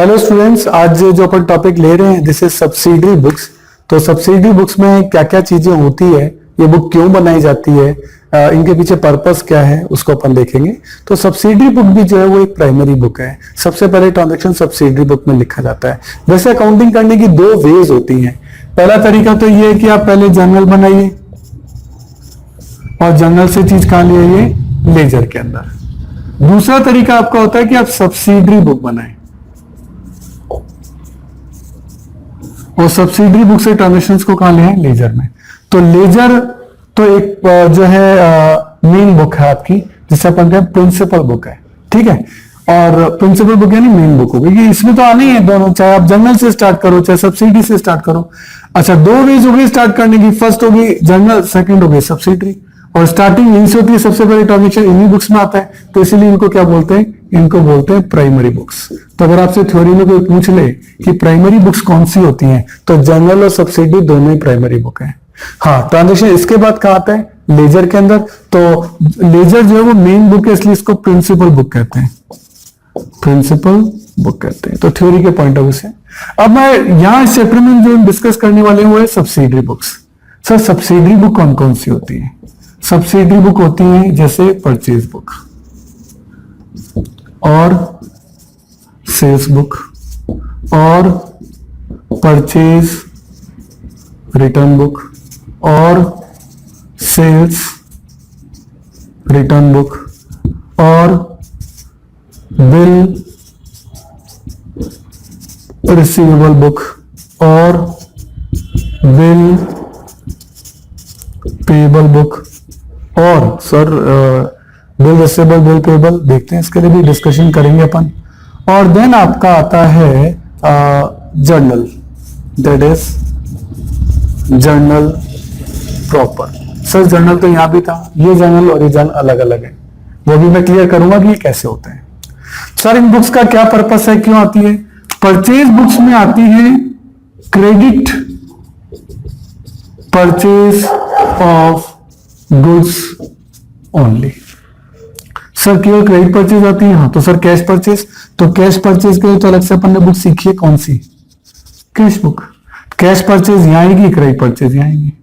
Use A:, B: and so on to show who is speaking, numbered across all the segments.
A: Hello students, आज जो अपन topic ले रहे हैं दिस इज सब्सिडरी बुक्स। तो सब्सिडरी बुक्स में क्या क्या चीजें होती है, ये बुक क्यों बनाई जाती है, इनके पीछे पर्पस क्या है, उसको अपन देखेंगे। तो सब्सिडरी बुक भी जो है वो एक प्राइमरी बुक है। सबसे पहले ट्रांजैक्शन सब्सिडरी बुक में लिखा जाता है। वैसे अकाउंटिंग करने की दो वेज होती हैं। पहला तरीका तो ये है कि आप पहले जर्नल बनाइए और जर्नल से चीज कहां ले आइए, लेजर के अंदर। दूसरा तरीका आपका होता है कि आप सब्सिडरी बुक बनाएं और सब्सिडरी बुक से ट्रांजैक्शंस को कहां ले आए, लेजर में। तो लेजर तो एक जो है मेन बुक है आपकी, जिसे अपन कहते हैं प्रिंसिपल बुक है, ठीक है। और प्रिंसिपल बुक यानी मेन बुक होगी, ये इसमें तो आने ही है दोनों, चाहे आप जर्नल से स्टार्ट करो चाहे सब्सिडरी से स्टार्ट करो। अच्छा, दो वेज हो गई स्टार्ट करने की, फर्स्ट होगी जर्नल, सेकंड हो गई सब्सिडरी। और स्टार्टिंग इनसे होती है, सबसे पहले ट्रांजैक्शन इन्हीं बुक्स में आता है, तो इसीलिए इनको क्या बोलते हैं, इनको बोलते हैं प्राइमरी बुक्स। तो अगर आपसे थ्योरी में कोई पूछ ले कि प्राइमरी बुक्स कौन सी होती हैं, तो जर्नल और सब्सिडरी दोनों ही प्राइमरी बुक है। हाँ, ट्रांजैक्शन इसके बाद कहाँ आता है, लेजर के अंदर। तो लेजर जो है वो मेन बुक है, इसलिए इसको प्रिंसिपल बुक कहते हैं, प्रिंसिपल बुक कहते हैं। तो थ्योरी के पॉइंट ऑफ व्यू से अब मैं यहां इस चैप्टर में जो डिस्कस करने वाले हैं वो है subsidiary books. Sir, subsidiary book कौन कौन सी होती है? सब्सिडरी बुक होती है जैसे परचेज बुक और सेल्स बुक और परचेज रिटर्न बुक और सेल्स रिटर्न बुक और बिल रिसीवेबल बुक और बिल पेबल बुक और sir bill receivable bill payable देखते हैं, इसके लिए भी डिस्कशन करेंगे अपन। और देन आपका आता है journal, that is journal proper. Sir journal तो यहां भी था, ये जर्नल और ये जर्नल अलग अलग है, वो भी मैं क्लियर करूंगा कि ये कैसे होते हैं। सर इन बुक्स का क्या पर्पस है, क्यों आती है? परचेज बुक्स में आती है credit purchase of goods only. Sir केवल क्रेडिट परचेज आती है? हाँ। तो सर कैश परचेज, तो कैश परचेज के लिए तो अलग से अपन ने बुक सीखी है, कौन सी? Cash book. कैश परचेज यहां आएगी, क्रेडिट परचेज यहां आएगी।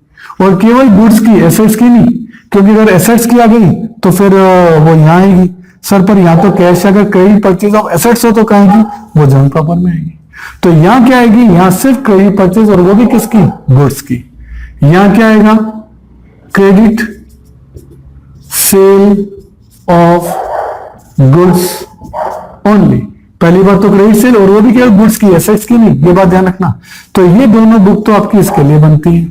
A: और केवल गुड्स की, एसेट्स की नहीं, क्योंकि अगर एसेट्स की आ गई तो फिर वो यहां आएगी। सर पर यहां तो कैश, अगर क्रेडिट परचेज ऑफ एसेट्स हो तो कहाँ आएगी, वो जनरल प्रॉपर में आएगी। तो यहां क्या आएगी, यहां सिर्फ क्रेडिट परचेज, और वो भी किसकी, गुड्स की। यहां क्या आएगा, credit sale of goods only. पहली बार तो क्रेडिट सेल, और वो भी केवल गुड्स की, एसेट्स की नहीं, ये बात ध्यान रखना। तो ये दोनों बुक तो आपकी इसके लिए बनती है।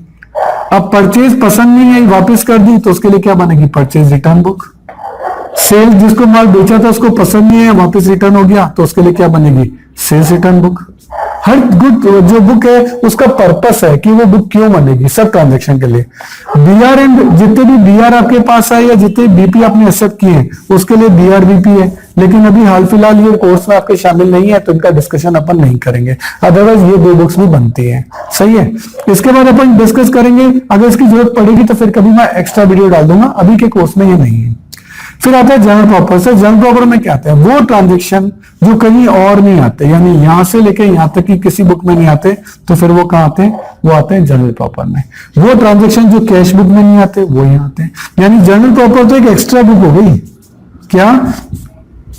A: अब परचेज पसंद नहीं आई, वापस कर दी, तो उसके लिए क्या बनेगी, परचेज रिटर्न बुक। सेल, जिसको माल बेचा था उसको पसंद नहीं है, वापस रिटर्न हो गया, तो उसके लिए क्या बनेगी, सेल्स रिटर्न बुक। हर बुक जो बुक है उसका पर्पस है कि वो बुक क्यों बनेगी, सब ट्रांजैक्शन के लिए। बीआर एंड जितने भी बीआर आपके पास आए या जितने बीपी आपने एक्सेप्ट किए हैं उसके लिए बीआर बीपी है, लेकिन अभी हाल फिलहाल ये कोर्स में आपके शामिल नहीं है, तो इनका डिस्कशन अपन नहीं करेंगे। अदरवाइज ये दो बुक्स भी बनती है, सही है। इसके बाद अपन डिस्कस करेंगे, अगर इसकी जरूरत पड़ेगी तो फिर कभी मैं एक्स्ट्रा वीडियो डाल दूंगा, अभी के कोर्स में ये नहीं है। फिर आता है general proper. Sir general proper में क्या आता है, वो ट्रांजैक्शन जो कहीं और नहीं आते, यानी यहां से लेके यहां तक की किसी बुक में नहीं आते, तो फिर वो कहां आते हैं, वो आते हैं जनरल प्रॉपर में। वो ट्रांजैक्शन जो कैश बुक में नहीं आते वो यहां आते हैं। यानी जनरल प्रॉपर तो एक एक्स्ट्रा बुक हो गई। क्या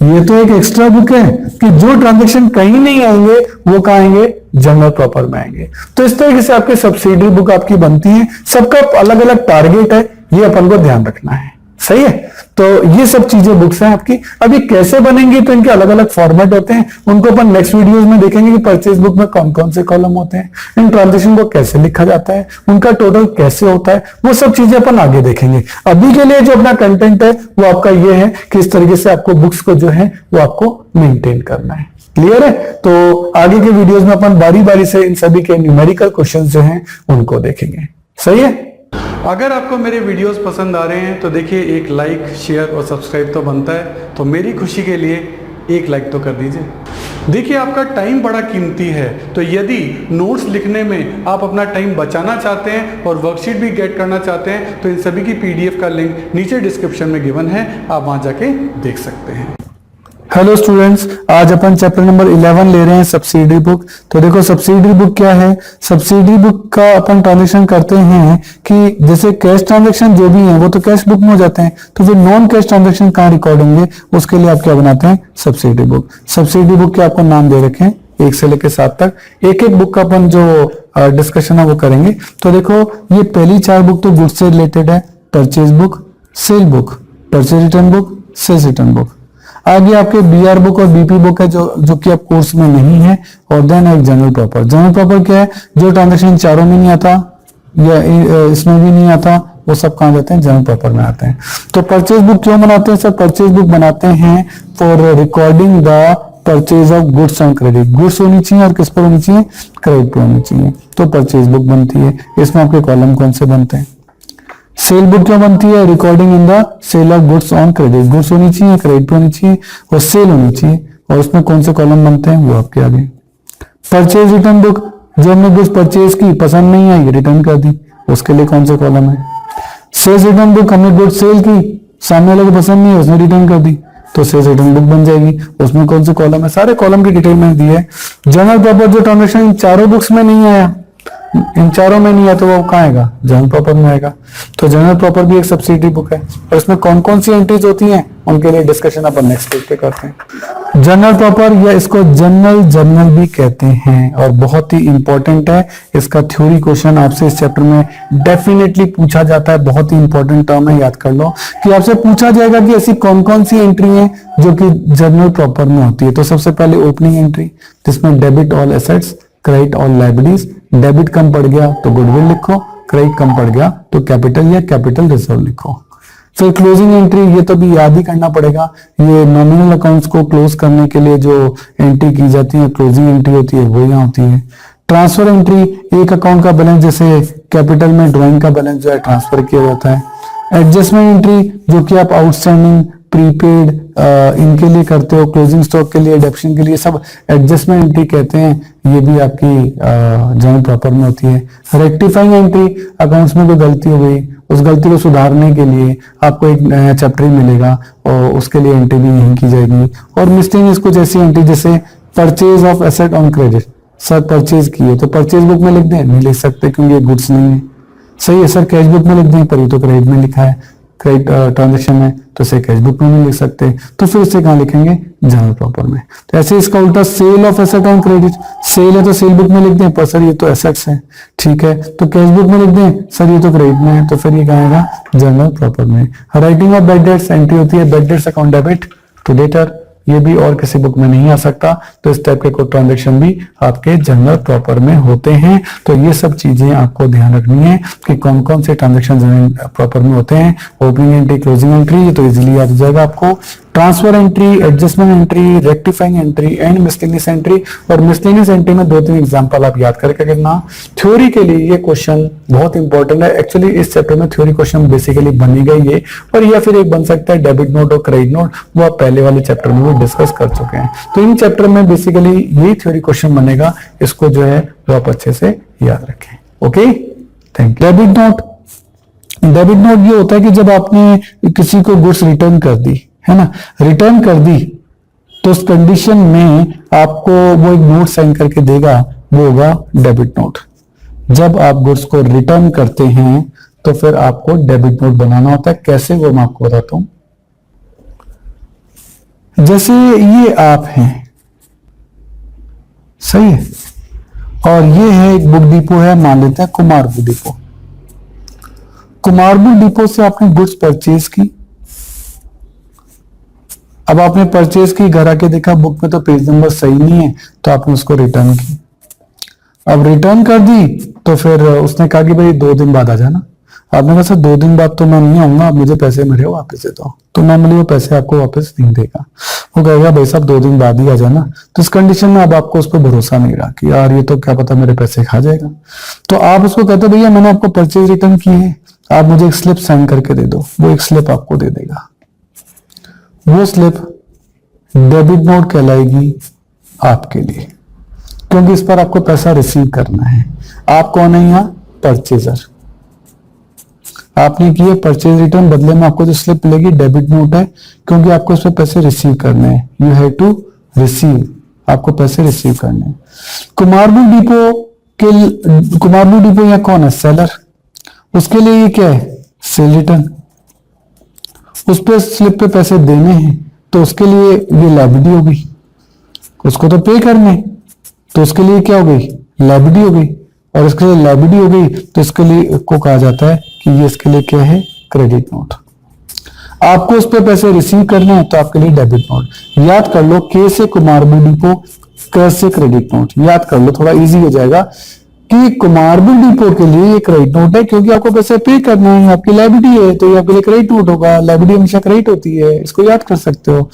A: ये तो एक एक्स्ट्रा बुक है कि जो ट्रांजैक्शन कहीं नहीं आएंगे वो कहां आएंगे, जनरल प्रॉपर में आएंगे। तो इस तरीके से आपके सब्सिडरी बुक आपकी बनती है, सबका अलग अलग टारगेट है, ये अपन को ध्यान रखना है, सही है। तो ये सब चीजें बुक्स हैं आपकी। अभी कैसे बनेंगी, तो इनके अलग अलग फॉर्मेट होते हैं, उनको अपन नेक्स्ट वीडियोस में देखेंगे कि परचेज बुक में कौन कौन से कॉलम होते हैं, इन ट्रांजैक्शन को कैसे लिखा जाता है, उनका टोटल कैसे होता है, वो सब चीजें अपन आगे देखेंगे। अभी के लिए जो अपना कंटेंट है वो आपका ये है कि इस तरीके से आपको बुक्स को जो है वो आपको मेंटेन करना है। क्लियर है? तो आगे के वीडियोस में अपन बारी बारी से इन सभी के न्यूमेरिकल क्वेश्चंस जो हैं उनको देखेंगे, सही है। अगर आपको मेरे वीडियोस पसंद आ रहे हैं तो देखिए एक लाइक, शेयर और सब्सक्राइब तो बनता है, तो मेरी खुशी के लिए एक लाइक तो कर दीजिए। देखिए आपका टाइम बड़ा कीमती है, तो यदि नोट्स लिखने में आप अपना टाइम बचाना चाहते हैं और वर्कशीट भी गेट करना चाहते हैं तो इन सभी की पीडीएफ का लिंक नीचे डिस्क्रिप्शन में गिवन है, आप वहां जाके देख सकते हैं। हेलो स्टूडेंट्स, आज अपन चैप्टर नंबर 11 ले रहे हैं सब्सिडी बुक। तो देखो सब्सिडी बुक क्या है। सब्सिडी बुक का अपन ट्रांजेक्शन करते हैं कि जैसे कैश ट्रांजेक्शन जो भी है वो तो कैश बुक में हो जाते हैं, तो फिर नॉन कैश ट्रांजेक्शन कहाँ रिकॉर्ड होंगे, उसके लिए आप क्या बनाते हैं, सब्सिडी बुक। सब्सिडी बुक के आपको नाम दे रखे हैं 1 से लेकर 7 तक। एक एक बुक का अपन जो डिस्कशन है वो करेंगे। तो देखो ये पहली 4 बुक तो गुड्स से रिलेटेड है। Purchase book, sale book, purchase return book, sales return book. आगे आपके बीआर बुक और बीपी बुक है जो कि आप कोर्स में नहीं है। और देन एक जनरल प्रॉपर। जनरल प्रॉपर क्या है, जो ट्रांजेक्शन चारों में नहीं आता या इसमें भी नहीं आता, वो सब कहाँ जाते हैं, जनरल प्रॉपर में आते हैं। तो परचेज बुक क्यों बनाते हैं सर? परचेज बुक बनाते हैं for recording the purchase of goods on credit. Goods होनी चाहिए और किस पर होनी चाहिए, क्रेडिट पर होनी चाहिए, तो परचेज बुक बनती है। इसमें आपके कॉलम कौन से बनते हैं? सेल बुक क्यों बनती है? Recording in the sale of goods on credit. Goods होनी चाहिए, क्रेडिट पे होनी चाहिए और सेल होनी चाहिए, और उसमें कौन से कॉलम बनते हैं वो आपके आगे। परचेज रिटर्न बुक, जो हमने गुड्स परचेज की, पसंद नहीं आई, रिटर्न कर दी, उसके लिए कौन से कॉलम है। सेल्स रिटर्न बुक, हमने गुड्स सेल की, सामने वाले को पसंद नहीं है, उसने रिटर्न कर दी, तो सेल्स रिटर्न बुक बन जाएगी। उसमें कौन से कॉलम है, सारे कॉलम की डिटेल मैंने दी है। जनरल प्रॉपर, जो ट्रांजेक्शन इन चारों बुक्स में नहीं आया, इन चारों में नहीं है, तो वो कहाँ आएगा, जनरल प्रॉपर में आएगा। तो जनरल प्रॉपर भी एक सब्सिडी बुक है, और इसमें कौन कौन सी एंट्रीज होती हैं उनके लिए डिस्कशन अपन नेक्स्ट पेज पे करते हैं। जनरल प्रॉपर, या इसको जनरल जर्नल भी कहते हैं, और बहुत ही इंपॉर्टेंट है। इसका थ्योरी क्वेश्चन आपसे इस चैप्टर में डेफिनेटली पूछा जाता है। बहुत ही इंपॉर्टेंट टर्म है, याद कर लो कि आपसे पूछा जाएगा कि ऐसी कौन कौन सी एंट्री है जो कि जनरल प्रॉपर में होती है। तो सबसे पहले ओपनिंग एंट्री, जिसमें debit all assets, credit all liabilities. Debit कम पड़ गया तो गुडविल लिखो, क्रेडिट कम पड़ गया तो कैपिटल या कैपिटल रिजर्व लिखो। फिर क्लोजिंग एंट्री, ये तो भी याद ही करना पड़ेगा। ये नॉमिनल अकाउंट्स को क्लोज करने के लिए जो एंट्री की जाती है, क्लोजिंग एंट्री होती है, वो यहाँ होती है। ट्रांसफर एंट्री, एक अकाउंट का बैलेंस, जैसे कैपिटल में ड्राइंग का बैलेंस जो है ट्रांसफर किया जाता है। एडजस्टमेंट एंट्री, जो कि आप आउटस्टैंडिंग, प्रीपेड, इनके लिए करते हो, क्लोजिंग स्टॉक के लिए, डेप्शन के लिए, सब एडजस्टमेंट एंट्री कहते हैं। ये भी आपकी जनरल प्रॉपर में होती है। रेक्टिफाइंग एंट्री, अकाउंट्स में कोई गलती हो गई, उस गलती को सुधारने के लिए आपको एक नया चैप्टर ही मिलेगा, और उसके लिए एंट्री भी यहीं की जाएगी। और मिसलेनियस कुछ ऐसी एंट्री, जैसे purchase of asset on credit, sir purchase किए तो परचेज बुक में लिख दें, नहीं लिख सकते क्योंकि ये गुड्स नहीं है। सही है सर, कैश बुक में लिख दें, पर ये तो क्रेडिट में लिखा है, क्रेडिट ट्रांजेक्शन में, तो इसे कैश बुक में नहीं लिख सकते, तो फिर इसे कहाँ लिखेंगे, जनरल प्रॉपर में। तो ऐसे इसका उल्टा, sale of asset on credit, sale है तो सेल बुक में लिख दें, पर सर ये तो एसेट्स है, ठीक है, तो कैश बुक में लिख दें, सर ये तो क्रेडिट में है, तो फिर ये कहाँ आएगा, जनरल प्रॉपर में। Writing off bad debts, entry होती है bad debts account debit to debtor, ये भी और किसी बुक में नहीं आ सकता, तो इस टाइप के कोई ट्रांजेक्शन भी आपके जनरल प्रॉपर में होते हैं। तो ये सब चीजें आपको ध्यान रखनी है कि कौन कौन से ट्रांजेक्शन जनरल प्रॉपर में होते हैं। ओपनिंग एंट्री, क्लोजिंग एंट्री, ये तो इजीली याद हो जाएगा आपको। Transfer entry, adjustment entry, rectifying entry and miscellaneous entry. और मिसलेनियस एंट्री में 2-3 एग्जांपल आप याद करके करना। थ्योरी के लिए ये क्वेश्चन बहुत इंपॉर्टेंट है। एक्चुअली इस चैप्टर में थ्योरी क्वेश्चन बेसिकली बनेगा ये, और या फिर एक बन सकता है डेबिट नोट और क्रेडिट नोट, वो आप पहले वाले चैप्टर में भी डिस्कस कर चुके हैं। तो इन चैप्टर में बेसिकली यही थ्योरी क्वेश्चन बनेगा, इसको जो है वो आप अच्छे से याद रखें। Okay, thank you. Debit note, debit note ये होता है कि जब आपने किसी को गुड्स रिटर्न कर दी है ना, रिटर्न कर दी, तो उस कंडीशन में आपको वो एक नोट साइन करके देगा, वो होगा डेबिट नोट। जब आप गुड्स को रिटर्न करते हैं तो फिर आपको डेबिट नोट बनाना होता है। कैसे, वो मैं आपको बताता हूं। जैसे ये आप हैं, सही है, और ये है एक बुक डिपो है, मान लेते हैं Kumar book depot. Kumar book depot से आपने गुड्स परचेज की। अब आपने परचेज की, घर आके देखा बुक में तो पेज नंबर सही नहीं है, तो आपने उसको रिटर्न की। अब रिटर्न कर दी तो फिर उसने कहा कि भाई 2 दिन बाद आ जाना। आपने कहा सर 2 दिन बाद तो मैं नहीं आऊंगा, मुझे पैसे मेरे वापस दे दो, तो नॉर्मली वो पैसे आपको वापस नहीं देगा। वो कहेगा भाई साहब 2 दिन बाद ही आ जाना। तो इस कंडीशन में अब आपको उस पर भरोसा नहीं रहा कि यार ये तो क्या पता मेरे पैसे खा जाएगा, तो आप उसको कहते भैया मैंने आपको परचेज रिटर्न की है, आप मुझे एक स्लिप साइन करके दे दो। वो एक स्लिप आपको दे देगा, वो स्लिप डेबिट नोट कहलाएगी आपके लिए, क्योंकि इस पर आपको पैसा रिसीव करना है। आप कौन है यहाँ, परचेजर। आपने किए परचेज रिटर्न, बदले में आपको जो स्लिप मिलेगी डेबिट नोट है, क्योंकि आपको उस पर पैसे रिसीव करने हैं। यू हैव टू रिसीव, आपको पैसे रिसीव करने हैं। कुमारपुर डिपो या कौन है? सेलर। उसके लिए ये क्या है? Cell return. उस पर स्लिप पे पैसे देने हैं, तो उसके लिए ये लायबिलिटी हो गई, उसको तो पे करने, तो उसके लिए क्या हो गई? लायबिलिटी हो गई। और इसके लिए लायबिलिटी हो गई तो इसके लिए को कहा जाता है कि ये इसके लिए क्या है? Credit note. आपको उस पर पैसे रिसीव करने हैं तो आपके लिए डेबिट नोट। याद कर लो, के से कुमारपुर डिपो, क से क्रेडिट नोट। याद कर लो, थोड़ा इजी हो जाएगा कि कुमारपुर डिपो के लिए ये क्रेडिट नोट है, क्योंकि आपको पैसे पे करना है, आपकी लायबिलिटी है, तो ये आपके लिए क्रेडिट नोट होगा। लायबिलिटी हमेशा क्रेडिट होती है, इसको याद कर सकते हो।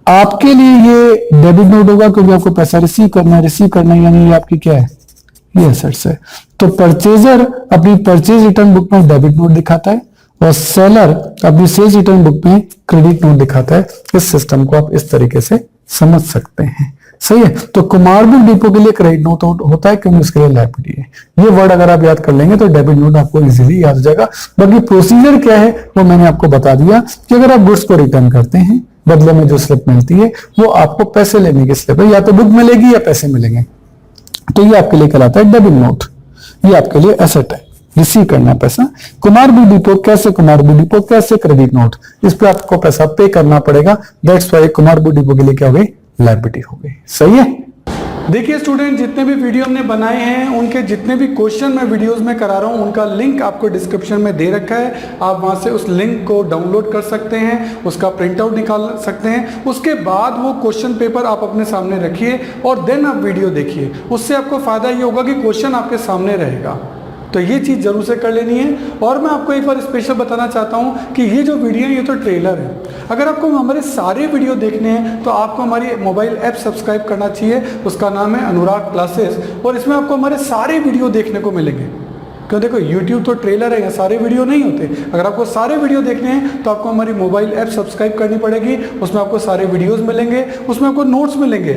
A: आपके लिए ये डेबिट नोट होगा, क्योंकि आपको पैसा रिसीव करना है, यानी ये आपकी क्या है? ये एसेट्स है। तो परचेजर अपनी परचेज रिटर्न बुक में डेबिट नोट दिखाता है और सेलर अपनी सेल्स रिटर्न बुक में क्रेडिट नोट दिखाता है। इस सिस्टम को आप इस तरीके से समझ सकते हैं। सही है। तो कुमारपुर डिपो के लिए क्रेडिट नोट होता है, क्योंकि उसके लिए लायबिलिटी है। ये वर्ड अगर आप याद कर लेंगे तो डेबिट नोट आपको इजीली याद हो जाएगा। बाकी प्रोसीजर क्या है वो मैंने आपको बता दिया कि अगर आप गुड्स को रिटर्न करते हैं, बदले में जो स्लिप मिलती है वो आपको पैसे लेने की स्लिप है, या तो बुक मिलेगी या पैसे मिलेंगे, तो ये आपके लिए कहलाता है डेबिट नोट। ये आपके लिए एसेट है, रिसीव करना पैसा। कुमारपुर डिपो कैसे क्रेडिट नोट, इस पे आपको पैसा पे करना पड़ेगा। दैट्स व्हाई कुमारपुर डिपो के लिए क्या हो गई? लायबिलिटी हो गई। सही है। देखिए स्टूडेंट, जितने भी वीडियो हमने बनाए हैं उनके जितने भी क्वेश्चन मैं वीडियोस में करा रहा हूं, उनका लिंक आपको डिस्क्रिप्शन में दे रखा है। आप वहां से उस लिंक को डाउनलोड कर सकते हैं, उसका प्रिंट आउट निकाल सकते हैं। उसके बाद वो क्वेश्चन पेपर आप अपने सामने रखिए और देन आप वीडियो देखिए। उससे आपको फायदा ये होगा कि क्वेश्चन आपके सामने रहेगा। तो ये चीज़ जरूर से कर लेनी है। और मैं आपको एक बार स्पेशल बताना चाहता हूँ कि ये जो वीडियो है ये तो ट्रेलर है। अगर आपको हमारे सारे वीडियो देखने हैं तो आपको हमारी मोबाइल ऐप सब्सक्राइब करना चाहिए। उसका नाम है अनुराग क्लासेस, और इसमें आपको हमारे सारे वीडियो देखने को मिलेंगे। क्यों? देखो, YouTube तो ट्रेलर है, सारे वीडियो नहीं होते। अगर आपको सारे वीडियो देखने हैं तो आपको हमारी मोबाइल ऐप सब्सक्राइब करनी पड़ेगी। उसमें आपको सारे वीडियोज़ मिलेंगे, उसमें आपको नोट्स मिलेंगे,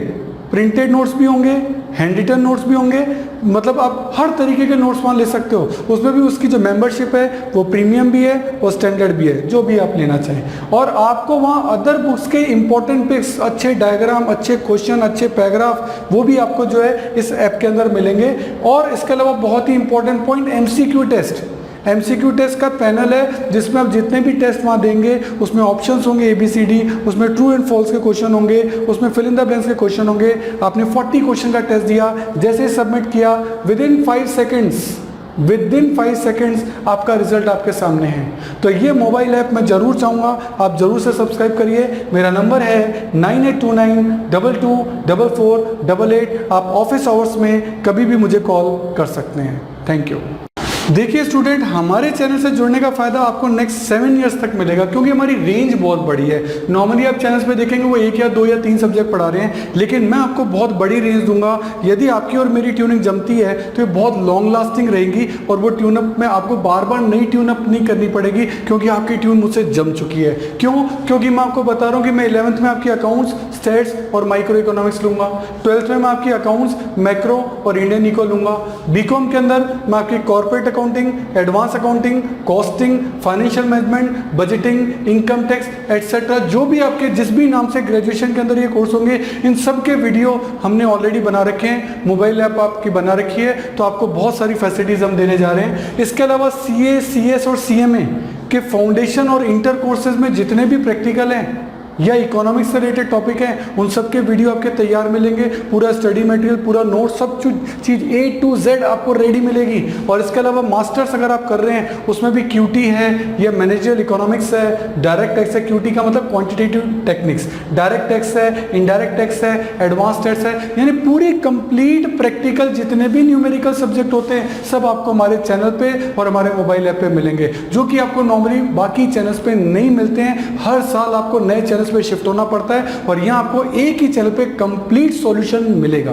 A: प्रिंटेड नोट्स भी होंगे, हैंड रिटन नोट्स भी होंगे। मतलब आप हर तरीके के नोट्स वहाँ ले सकते हो। उसमें भी उसकी जो मेंबरशिप है वो प्रीमियम भी है और स्टैंडर्ड भी है, जो भी आप लेना चाहें। और आपको वहाँ अदर बुक्स के इंपॉर्टेंट पिक्स, अच्छे डायग्राम, अच्छे क्वेश्चन, अच्छे पैराग्राफ, वो भी आपको जो है इस ऐप के अंदर मिलेंगे। और इसके अलावा बहुत ही important point, MCQ test. MCQ test का पैनल है जिसमें आप जितने भी टेस्ट वहाँ देंगे उसमें ऑप्शंस होंगे ABCD, उसमें ट्रू एंड फॉल्स के क्वेश्चन होंगे, उसमें फिल इन द ब्लैंक्स के क्वेश्चन होंगे। आपने 40 क्वेश्चन का टेस्ट दिया, जैसे सबमिट किया, विदिन 5 सेकेंड्स आपका रिजल्ट आपके सामने है। तो ये मोबाइल ऐप मैं जरूर चाहूँगा आप जरूर से सब्सक्राइब करिए। मेरा नंबर है 9829224488। आप ऑफिस आवर्स में कभी भी मुझे कॉल कर सकते हैं। Thank you. देखिए स्टूडेंट, हमारे चैनल से जुड़ने का फायदा आपको नेक्स्ट 7 इयर्स तक मिलेगा, क्योंकि हमारी रेंज बहुत बड़ी है। नॉर्मली आप चैनल्स पे देखेंगे वो 1 या 2 या 3 सब्जेक्ट पढ़ा रहे हैं, लेकिन मैं आपको बहुत बड़ी रेंज दूंगा। यदि आपकी और मेरी ट्यूनिंग जमती है तो ये बहुत लॉन्ग लास्टिंग रहेगी, और वो ट्यूनअप में आपको बार बार नई ट्यूनअप नहीं करनी पड़ेगी, क्योंकि आपकी ट्यून मुझसे जम चुकी है। क्यों? क्योंकि मैं आपको बता रहा हूँ कि मैं 11th में आपकी अकाउंट्स, स्टेट्स और माइक्रो इकोनॉमिक्स लूंगा। 12th में मैं आपकी अकाउंट्स, मैक्रो और इंडियन इको लूंगा। BCom के अंदर मैं आपकी corporate accounting, advance accounting, costing, financial management, budgeting, income tax etcetera, जो भी आपके जिस भी नाम से ग्रेजुएशन के अंदर ये कोर्स होंगे, इन सब के वीडियो हमने ऑलरेडी बना रखे हैं। मोबाइल ऐप आपकी बना रखी है, तो आपको बहुत सारी फैसिलिटीज हम देने जा रहे हैं। इसके अलावा CA, CS और CMA के फाउंडेशन और इंटर कोर्सेज में जितने भी प्रैक्टिकल हैं या इकोनॉमिक्स से रिलेटेड टॉपिक है, उन सब के वीडियो आपके तैयार मिलेंगे। पूरा स्टडी मटेरियल, पूरा नोट, सब चीज़ A to Z आपको रेडी मिलेगी। और इसके अलावा मास्टर्स अगर आप कर रहे हैं उसमें भी QT है, या मैनेजरियल इकोनॉमिक्स है, डायरेक्ट टैक्स है। QT का मतलब क्वांटिटेटिव टेक्निक्स, डायरेक्ट टैक्स है, इनडायरेक्ट टैक्स है, एडवांस टैक्स है, यानी पूरी कंप्लीट प्रैक्टिकल जितने भी न्यूमेरिकल सब्जेक्ट होते हैं सब आपको हमारे चैनल पे और हमारे मोबाइल ऐप पे मिलेंगे, जो कि आपको नॉर्मली बाकी चैनल्स पे नहीं मिलते हैं। हर साल आपको नए चैनल पे शिफ्ट होना पड़ता है, और यहाँ आपको एक ही चैनल पे कंप्लीट सॉल्यूशन मिलेगा।